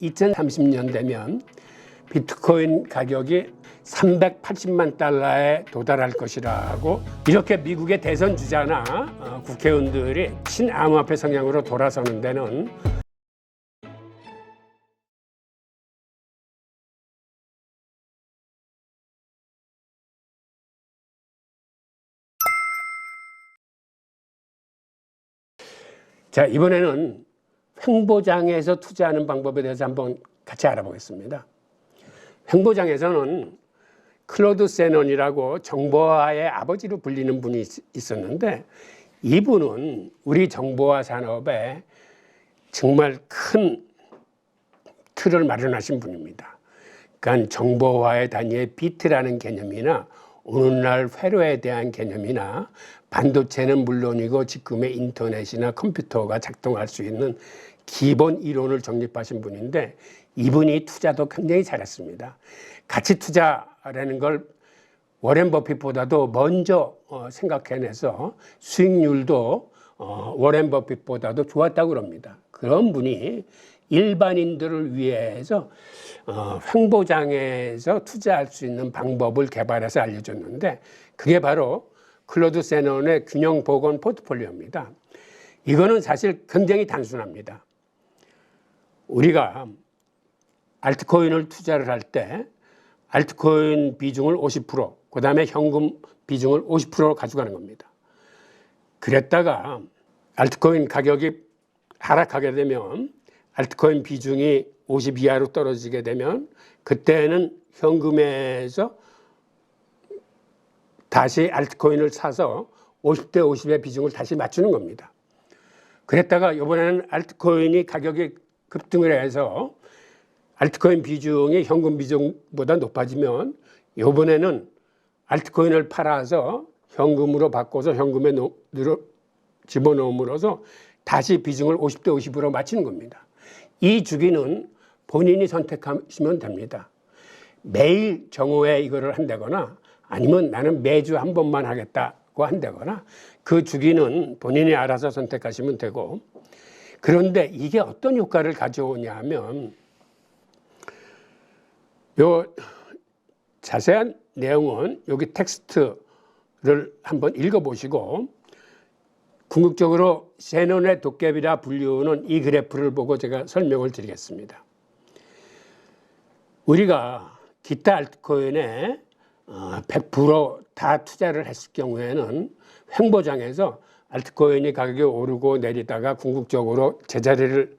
2030년 되면 비트코인 가격이 380만 달러에 도달할 것이라고 이렇게 미국의 대선 주자나 국회의원들이 친암호화폐 성향으로 돌아서는 데는 자, 이번에는 횡보장에서 투자하는 방법에 대해서 한번 같이 알아보겠습니다. 횡보장에서는 클로드 세넌이라고 정보화의 아버지로 불리는 분이 있었는데, 이분은 우리 정보화 산업에 정말 큰 틀을 마련하신 분입니다. 그러니까 정보화의 단위의 비트라는 개념이나 오늘날 회로에 대한 개념이나 반도체는 물론이고 지금의 인터넷이나 컴퓨터가 작동할 수 있는 기본 이론을 정립하신 분인데, 이분이 투자도 굉장히 잘했습니다. 가치 투자라는 걸 워렌 버핏보다도 먼저 생각해내서 수익률도 워렌 버핏보다도 좋았다고 그럽니다. 그런 분이 일반인들을 위해서 횡보장에서 투자할 수 있는 방법을 개발해서 알려줬는데, 그게 바로 클로드 세넌의 균형 복원 포트폴리오입니다. 이거는 사실 굉장히 단순합니다. 우리가 알트코인을 투자를 할 때 알트코인 비중을 50%, 그 다음에 현금 비중을 50%로 가져가는 겁니다. 그랬다가 알트코인 가격이 하락하게 되면, 알트코인 비중이 50 이하로 떨어지게 되면 그때는 현금에서 다시 알트코인을 사서 50대 50의 비중을 다시 맞추는 겁니다. 그랬다가 이번에는 알트코인이 가격이 급등을 해서 알트코인 비중이 현금 비중보다 높아지면, 이번에는 알트코인을 팔아서 현금으로 바꿔서 현금에 집어넣음으로써 다시 비중을 50대 50으로 맞추는 겁니다. 이 주기는 본인이 선택하시면 됩니다. 매일 정오에 이거를 한다거나 아니면 나는 매주 한 번만 하겠다고 한다거나, 그 주기는 본인이 알아서 선택하시면 되고, 그런데 이게 어떤 효과를 가져오냐 하면, 요 자세한 내용은 여기 텍스트를 한번 읽어보시고, 궁극적으로 세넌의 도깨비라 불리우는 이 그래프를 보고 제가 설명을 드리겠습니다. 우리가 기타 알트코인에 100% 다 투자를 했을 경우에는 횡보장에서 알트코인이 가격이 오르고 내리다가 궁극적으로 제자리를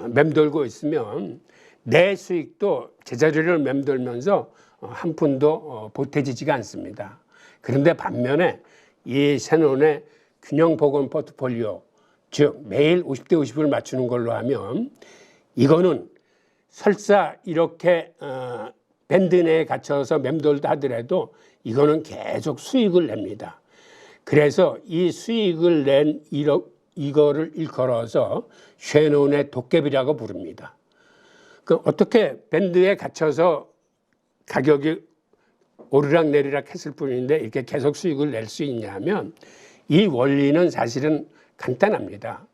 맴돌고 있으면 내 수익도 제자리를 맴돌면서 한 푼도 보태지지가 않습니다. 그런데 반면에 이 세논의 균형 복원 포트폴리오, 즉 매일 50대 50을 맞추는 걸로 하면, 이거는 설사 이렇게 밴드 내에 갇혀서 맴돌다 하더라도 이거는 계속 수익을 냅니다. 그래서 이 수익을 낸 이거를 일컬어서 쉐논의 도깨비라고 부릅니다. 그 어떻게 밴드에 갇혀서 가격이 오르락 내리락 했을 뿐인데 이렇게 계속 수익을 낼 수 있냐면, 이 원리는 사실은 간단합니다.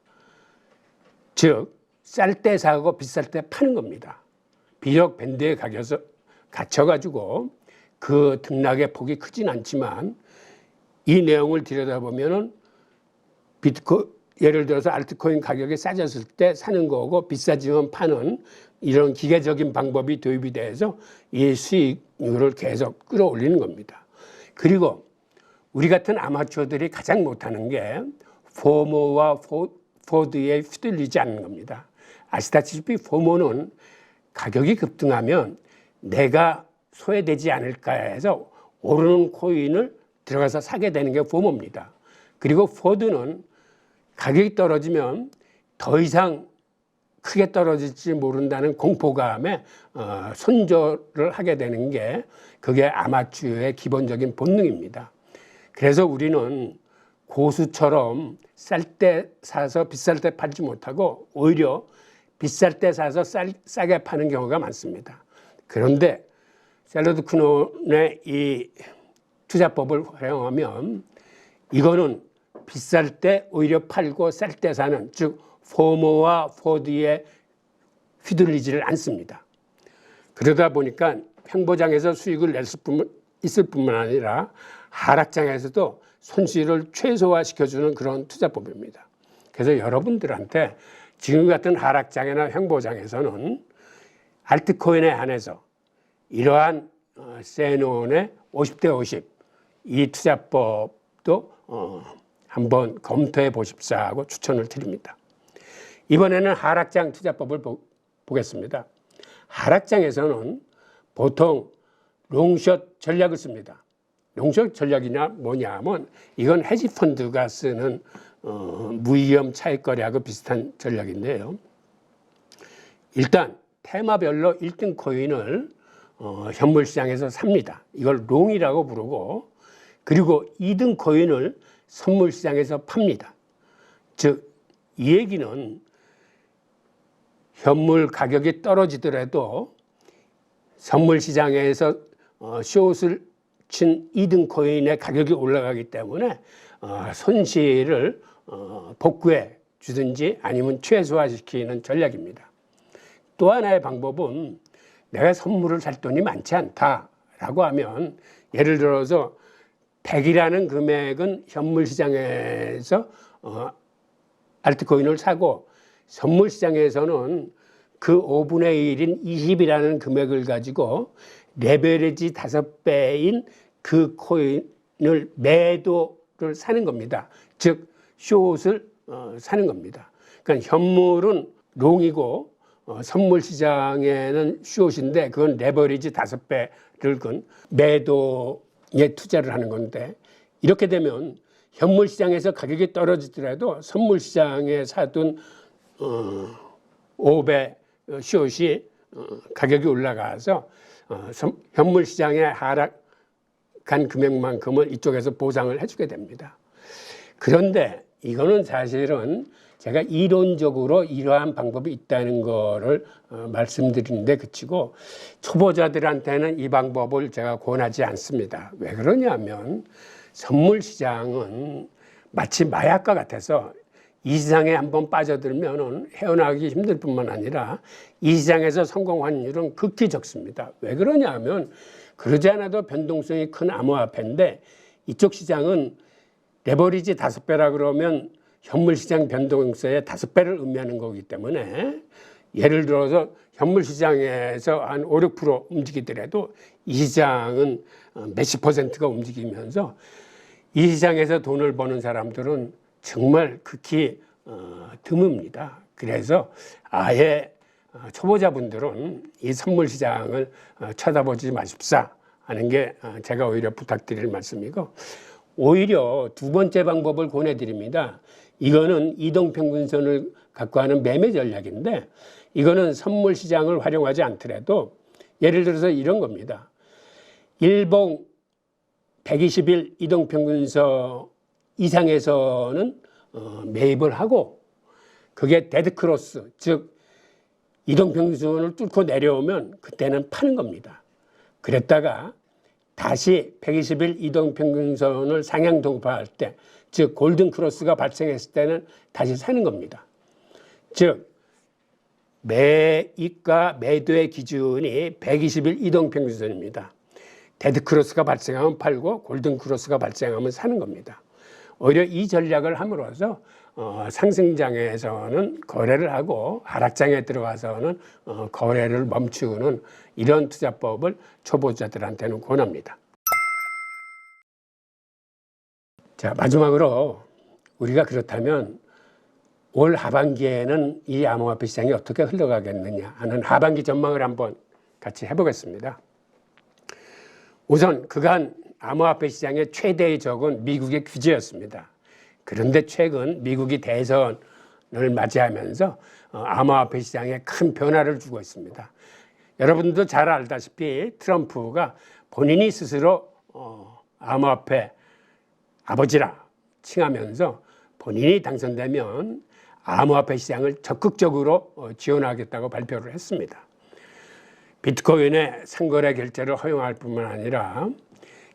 즉 쌀 때 사고 비쌀 때 파는 겁니다. 비록 밴드에 갇혀가지고 그 등락의 폭이 크진 않지만, 이 내용을 들여다보면은 예를 들어서 알트코인 가격이 싸졌을 때 사는 거고 비싸지면 파는 이런 기계적인 방법이 도입이 돼서 이 수익률을 계속 끌어올리는 겁니다. 그리고 우리 같은 아마추어들이 가장 못하는 게 포모와 포드에 휘둘리지 않는 겁니다. 아시다시피 포모는 가격이 급등하면 내가 소외되지 않을까 해서 오르는 코인을 들어가서 사게 되는 게 포모입니다. 그리고 포드는 가격이 떨어지면 더 이상 크게 떨어질지 모른다는 공포감에 손절을 하게 되는 게, 그게 아마추어의 기본적인 본능입니다. 그래서 우리는 고수처럼 쌀 때 사서 비쌀 때 팔지 못하고 오히려 비쌀 때 사서 싸게 파는 경우가 많습니다. 그런데 샐러드 쿠논의 이 투자법을 활용하면 이거는 비쌀 때 오히려 팔고 쌀 때 사는, 즉 포모와 포드에 휘둘리지를 않습니다. 그러다 보니까 횡보장에서 수익을 있을 뿐만 아니라 하락장에서도 손실을 최소화시켜주는 그런 투자법입니다. 그래서 여러분들한테 지금 같은 하락장이나 횡보장에서는 알트코인에 한해서 이러한 세논의 50대 50 이 투자법도 한번 검토해 보십사 하고 추천을 드립니다. 이번에는 하락장 투자법을 보겠습니다. 하락장에서는 보통 롱숏 전략을 씁니다. 롱숏 전략이냐 뭐냐 하면 이건 헤지펀드가 쓰는 무위험 차익거래하고 비슷한 전략인데요. 일단 테마별로 1등 코인을 현물 시장에서 삽니다. 이걸 롱이라고 부르고, 그리고 2등 코인을 선물 시장에서 팝니다. 즉, 이 얘기는 현물 가격이 떨어지더라도 선물 시장에서 숏을 친 2등 코인의 가격이 올라가기 때문에 손실을 복구해 주든지 아니면 최소화시키는 전략입니다. 또 하나의 방법은 내가 선물을 살 돈이 많지 않다라고 하면, 예를 들어서 100이라는 금액은 현물 시장에서 알트코인을 사고 선물 시장에서는 그 5분의 1인 20이라는 금액을 가지고 레버리지 5배인 그 코인을 매도를 사는 겁니다. 즉 숏을 사는 겁니다. 그러니까 현물은 롱이고 선물 시장에는 숏인데 그건 레버리지 5배를 건 매도에 투자를 하는 건데, 이렇게 되면 현물 시장에서 가격이 떨어지더라도 선물 시장에 사둔 5배 숏이 가격이 올라가서 현물 시장에 하락한 금액만큼을 이쪽에서 보상을 해주게 됩니다. 그런데 이거는 사실은 제가 이론적으로 이러한 방법이 있다는 거를 말씀드리는데 그치고, 초보자들한테는 이 방법을 제가 권하지 않습니다. 왜 그러냐면 선물 시장은 마치 마약과 같아서 이 시장에 한번 빠져들면 헤어나가기 힘들 뿐만 아니라 이 시장에서 성공 확률은 극히 적습니다. 왜 그러냐면 그러지 않아도 변동성이 큰 암호화폐인데, 이쪽 시장은 레버리지 5배라 그러면 현물 시장 변동성의 5배를 의미하는 거기 때문에, 예를 들어서 현물 시장에서 한 5, 6% 움직이더라도 이 시장은 몇십 %가 움직이면서 이 시장에서 돈을 버는 사람들은 정말 극히 드뭅니다. 그래서 아예 초보자분들은 이 선물 시장을 쳐다보지 마십사 하는 게 제가 오히려 부탁드릴 말씀이고, 오히려 두 번째 방법을 권해드립니다. 이거는 이동평균선을 갖고 하는 매매 전략인데, 이거는 선물 시장을 활용하지 않더라도 예를 들어서 이런 겁니다. 일봉 120일 이동평균선 이상에서는 매입을 하고, 그게 데드크로스, 즉 이동평균선을 뚫고 내려오면 그때는 파는 겁니다. 그랬다가 다시 120일 이동평균선을 상향 돌파할 때, 즉 골든크로스가 발생했을 때는 다시 사는 겁니다. 즉 매입과 매도의 기준이 120일 이동평균선입니다. 데드크로스가 발생하면 팔고 골든크로스가 발생하면 사는 겁니다. 오히려 이 전략을 함으로써 상승장에서는 거래를 하고 하락장에 들어가서는 거래를 멈추는 이런 투자법을 초보자들한테는 권합니다. 자, 마지막으로 우리가 그렇다면 올 하반기에는 이 암호화폐 시장이 어떻게 흘러가겠느냐 하는 하반기 전망을 한번 같이 해보겠습니다. 우선 그간 암호화폐 시장의 최대의 적은 미국의 규제였습니다. 그런데 최근 미국이 대선을 맞이하면서 암호화폐 시장에 큰 변화를 주고 있습니다. 여러분도 잘 알다시피 트럼프가 본인이 스스로 암호화폐 아버지라 칭하면서 본인이 당선되면 암호화폐 시장을 적극적으로 지원하겠다고 발표를 했습니다. 비트코인의 상거래 결제를 허용할 뿐만 아니라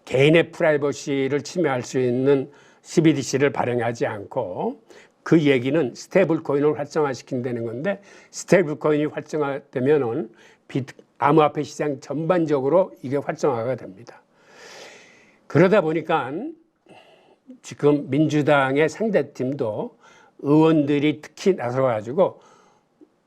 개인의 프라이버시를 침해할 수 있는 CBDC를 발행하지 않고 그 얘기는 스테이블 코인을 활성화시킨다는 건데, 스테이블 코인이 활성화되면은 암호화폐 시장 전반적으로 이게 활성화가 됩니다. 그러다 보니까 지금 민주당의 상대팀도 의원들이 특히 나서가지고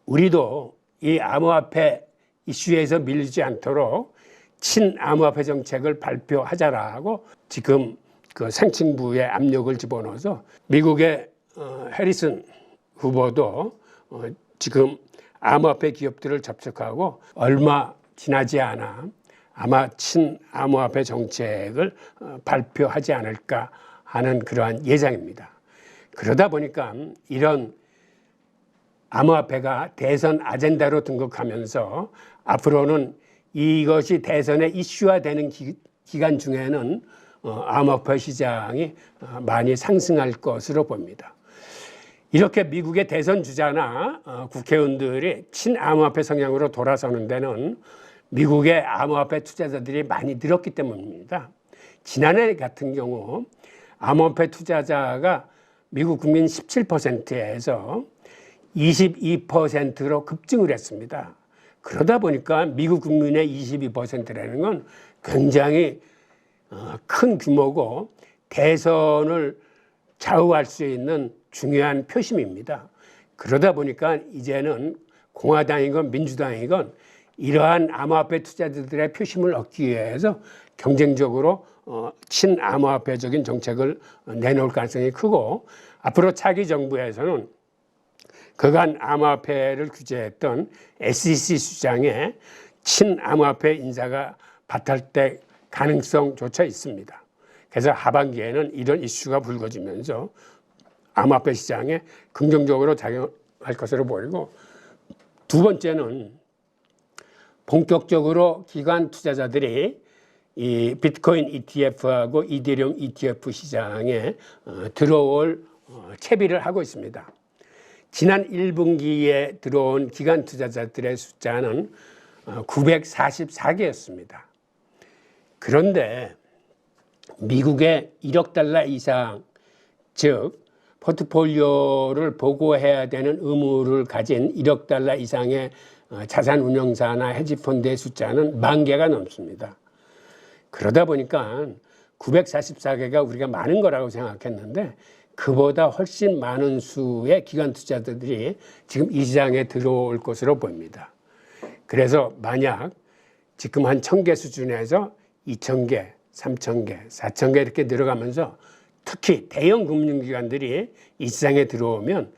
우리도 이 암호화폐 이슈에서 밀리지 않도록 친암호화폐 정책을 발표하자라고 지금 그 상층부에 압력을 집어넣어서 미국의 해리슨 후보도 지금 암호화폐 기업들을 접촉하고 얼마 지나지 않아 아마 친암호화폐 정책을 발표하지 않을까 하는 그러한 예상입니다. 그러다 보니까 이런 암호화폐가 대선 아젠다로 등극하면서 앞으로는 이것이 대선의 이슈화되는 기간 중에는 암호화폐 시장이 많이 상승할 것으로 봅니다. 이렇게 미국의 대선 주자나 국회의원들이 친암호화폐 성향으로 돌아서는 데는 미국의 암호화폐 투자자들이 많이 늘었기 때문입니다. 지난해 같은 경우 암호화폐 투자자가 미국 국민 17%에서 22%로 급증을 했습니다. 그러다 보니까 미국 국민의 22%라는 건 굉장히 큰 규모고 대선을 좌우할 수 있는 중요한 표심입니다. 그러다 보니까 이제는 공화당이건 민주당이건 이러한 암호화폐 투자자들의 표심을 얻기 위해서 경쟁적으로 친암호화폐적인 정책을 내놓을 가능성이 크고, 앞으로 차기 정부에서는 그간 암호화폐를 규제했던 SEC 수장에 친암호화폐 인사가 바탈될 가능성조차 있습니다. 그래서 하반기에는 이런 이슈가 불거지면서 암호화폐 시장에 긍정적으로 작용할 것으로 보이고, 두 번째는 본격적으로 기관 투자자들이 이 비트코인 ETF하고 이더리움 ETF 시장에 들어올 채비를 하고 있습니다. 지난 1분기에 들어온 기관 투자자들의 숫자는 944개였습니다. 그런데 미국의 1억 달러 이상, 즉 포트폴리오를 보고해야 되는 의무를 가진 1억 달러 이상의 자산 운용사나 헤지펀드의 숫자는 10,000개가 넘습니다. 그러다 보니까 944개가 우리가 많은 거라고 생각했는데 그보다 훨씬 많은 수의 기관 투자자들이 지금 이 시장에 들어올 것으로 보입니다. 그래서 만약 지금 한 1,000개 수준에서 2,000개, 3,000개, 4,000개 이렇게 늘어가면서 특히 대형 금융기관들이 이 시장에 들어오면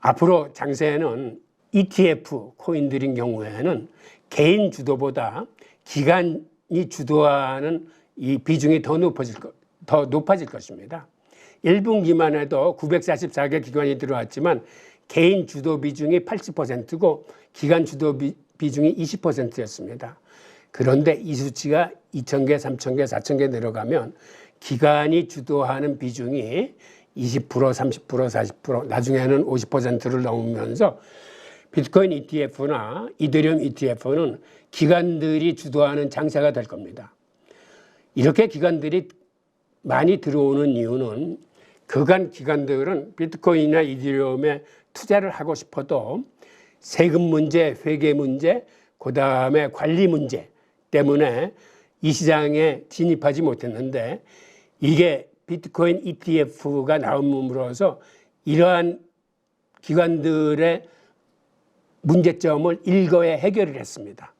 앞으로 장세에는 ETF 코인들인 경우에는 개인 주도보다 기관이 주도하는 이 비중이 더 높아질 것입니다. 1분기만 해도 944개 기관이 들어왔지만 개인 주도 비중이 80%고 기관 주도 비중이 20%였습니다. 그런데 이 수치가 2,000개, 3,000개, 4,000개 늘어가면 기관이 주도하는 비중이 20%, 30%, 40%, 나중에는 50%를 넘으면서 비트코인 ETF나 이더리움 ETF는 기관들이 주도하는 장세가 될 겁니다. 이렇게 기관들이 많이 들어오는 이유는 그간 기관들은 비트코인이나 이더리움에 투자를 하고 싶어도 세금 문제, 회계 문제, 그다음에 관리 문제 때문에 이 시장에 진입하지 못했는데, 이게 비트코인 ETF가 나옴으로써 이러한 기관들의 문제점을 일거에 해결을 했습니다.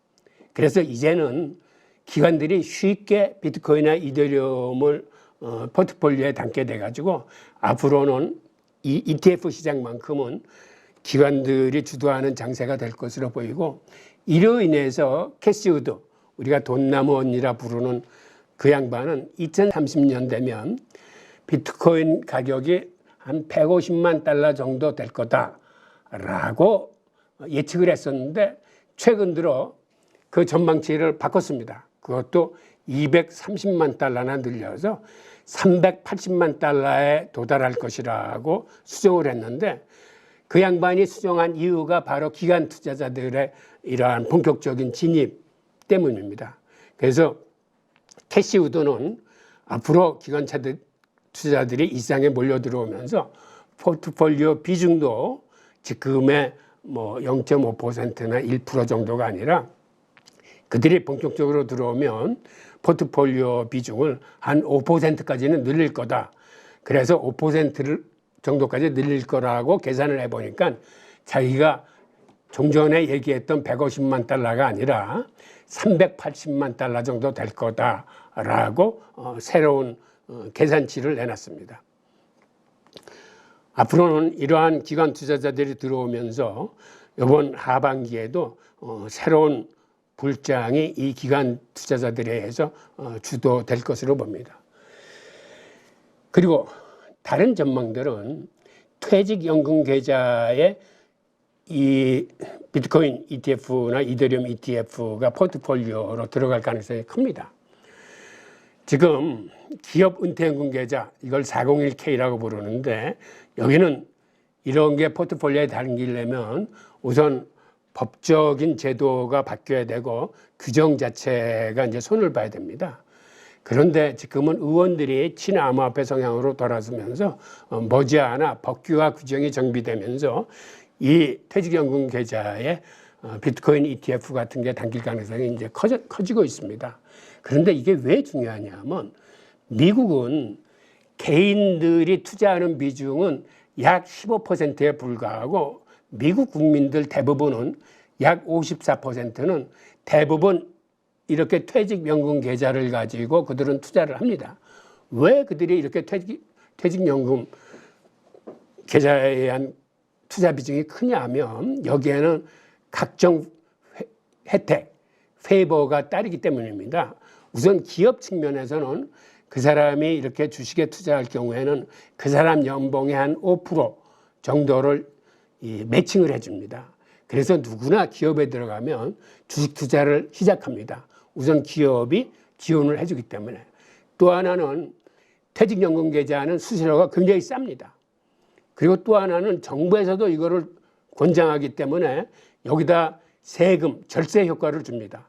그래서 이제는 기관들이 쉽게 비트코인이나 이더리움을 포트폴리오에 담게 돼가지고 앞으로는 이 ETF 시장만큼은 기관들이 주도하는 장세가 될 것으로 보이고, 이로 인해서 캐시 우드, 우리가 돈나무 언니라 부르는 그 양반은 2030년 되면 비트코인 가격이 한 150만 달러 정도 될 거다라고 예측을 했었는데 최근 들어 그 전망치를 바꿨습니다. 그것도 230만 달러나 늘려서 380만 달러에 도달할 것이라고 수정을 했는데, 그 양반이 수정한 이유가 바로 기관 투자자들의 이러한 본격적인 진입 때문입니다. 그래서 캐시우드는 앞으로 기관 투자자들이 이 시장에 몰려 들어오면서 포트폴리오 비중도 지금의 뭐 0.5%나 1% 정도가 아니라 그들이 본격적으로 들어오면 포트폴리오 비중을 한 5%까지는 늘릴 거다. 그래서 5% 정도까지 늘릴 거라고 계산을 해보니까 자기가 종전에 얘기했던 150만 달러가 아니라 380만 달러 정도 될 거다라고 새로운 계산치를 내놨습니다. 앞으로는 이러한 기관 투자자들이 들어오면서 이번 하반기에도 새로운 불장이 이 기관 투자자들에 의해서 주도될 것으로 봅니다. 그리고 다른 전망들은 퇴직연금 계좌에 이 비트코인 ETF나 이더리움 ETF가 포트폴리오로 들어갈 가능성이 큽니다. 지금 기업 은퇴연금 계좌, 이걸 401K라고 부르는데 여기는 이런 게 포트폴리오에 담기려면 우선 법적인 제도가 바뀌어야 되고 규정 자체가 이제 손을 봐야 됩니다. 그런데 지금은 의원들이 친암호화폐 성향으로 돌아서면서 머지않아 법규와 규정이 정비되면서 이 퇴직연금 계좌에 비트코인 ETF 같은 게 담길 가능성이 이제 커지고 있습니다. 그런데 이게 왜 중요하냐면 미국은 개인들이 투자하는 비중은 약 15%에 불과하고 미국 국민들 대부분은 약 54%는 대부분 이렇게 퇴직연금 계좌를 가지고 그들은 투자를 합니다. 왜 그들이 이렇게 퇴직연금 계좌에 대한 투자 비중이 크냐 하면 여기에는 각종 혜택, 페이버가 따르기 때문입니다. 우선 기업 측면에서는 그 사람이 이렇게 주식에 투자할 경우에는 그 사람 연봉의 한 5% 정도를 매칭을 해줍니다. 그래서 누구나 기업에 들어가면 주식 투자를 시작합니다. 우선 기업이 지원을 해주기 때문에. 또 하나는 퇴직연금 계좌는 수수료가 굉장히 쌉니다. 그리고 또 하나는 정부에서도 이거를 권장하기 때문에 여기다 세금, 절세 효과를 줍니다.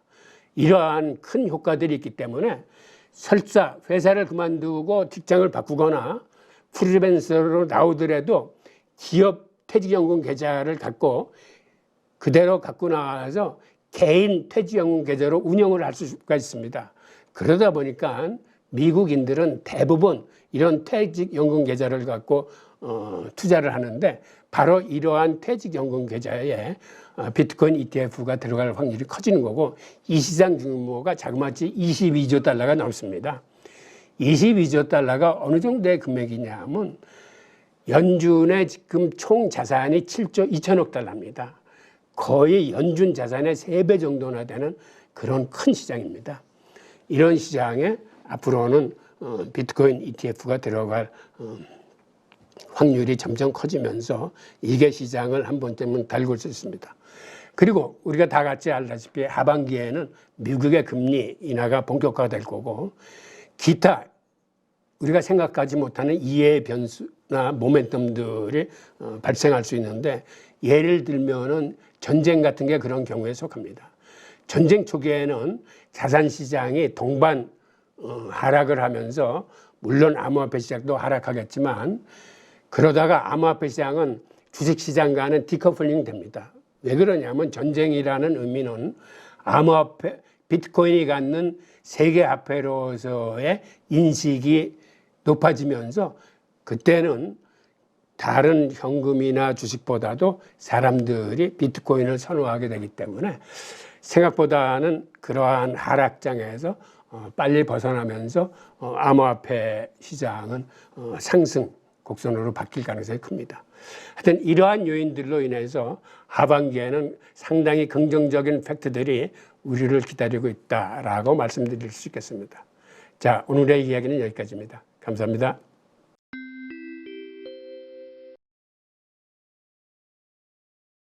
이러한 큰 효과들이 있기 때문에 설사 회사를 그만두고 직장을 바꾸거나 프리랜서로 나오더라도 기업 퇴직연금 계좌를 갖고 그대로 갖고 나와서 개인 퇴직연금 계좌로 운영을 할 수가 있습니다. 그러다 보니까 미국인들은 대부분 이런 퇴직연금 계좌를 갖고 투자를 하는데 바로 이러한 퇴직연금 계좌에 비트코인 ETF가 들어갈 확률이 커지는 거고 이 시장 규모가 자그마치 22조 달러가 넘습니다. 22조 달러가 어느 정도의 금액이냐 하면 연준의 지금 총 자산이 7조 2천억 달러입니다. 거의 연준 자산의 3배 정도나 되는 그런 큰 시장입니다. 이런 시장에 앞으로는 비트코인 ETF가 들어갈 확률이 점점 커지면서 이게 시장을 한 번쯤은 달굴 수 있습니다. 그리고 우리가 다 같이 알다시피 하반기에는 미국의 금리 인하가 본격화될 거고 기타 우리가 생각하지 못하는 이해 변수나 모멘텀들이 발생할 수 있는데 예를 들면은 전쟁 같은 게 그런 경우에 속합니다. 전쟁 초기에는 자산시장이 동반 하락을 하면서 물론 암호화폐 시장도 하락하겠지만 그러다가 암호화폐 시장은 주식시장과는 디커플링 됩니다. 왜 그러냐면 전쟁이라는 의미는 암호화폐, 비트코인이 갖는 세계화폐로서의 인식이 높아지면서 그때는 다른 현금이나 주식보다도 사람들이 비트코인을 선호하게 되기 때문에 생각보다는 그러한 하락장에서 빨리 벗어나면서 암호화폐 시장은 상승 곡선으로 바뀔 가능성이 큽니다. 하여튼 이러한 요인들로 인해서 하반기에는 상당히 긍정적인 팩트들이 우리를 기다리고 있다라고 말씀드릴 수 있겠습니다. 자, 오늘의 이야기는 여기까지입니다. 감사합니다.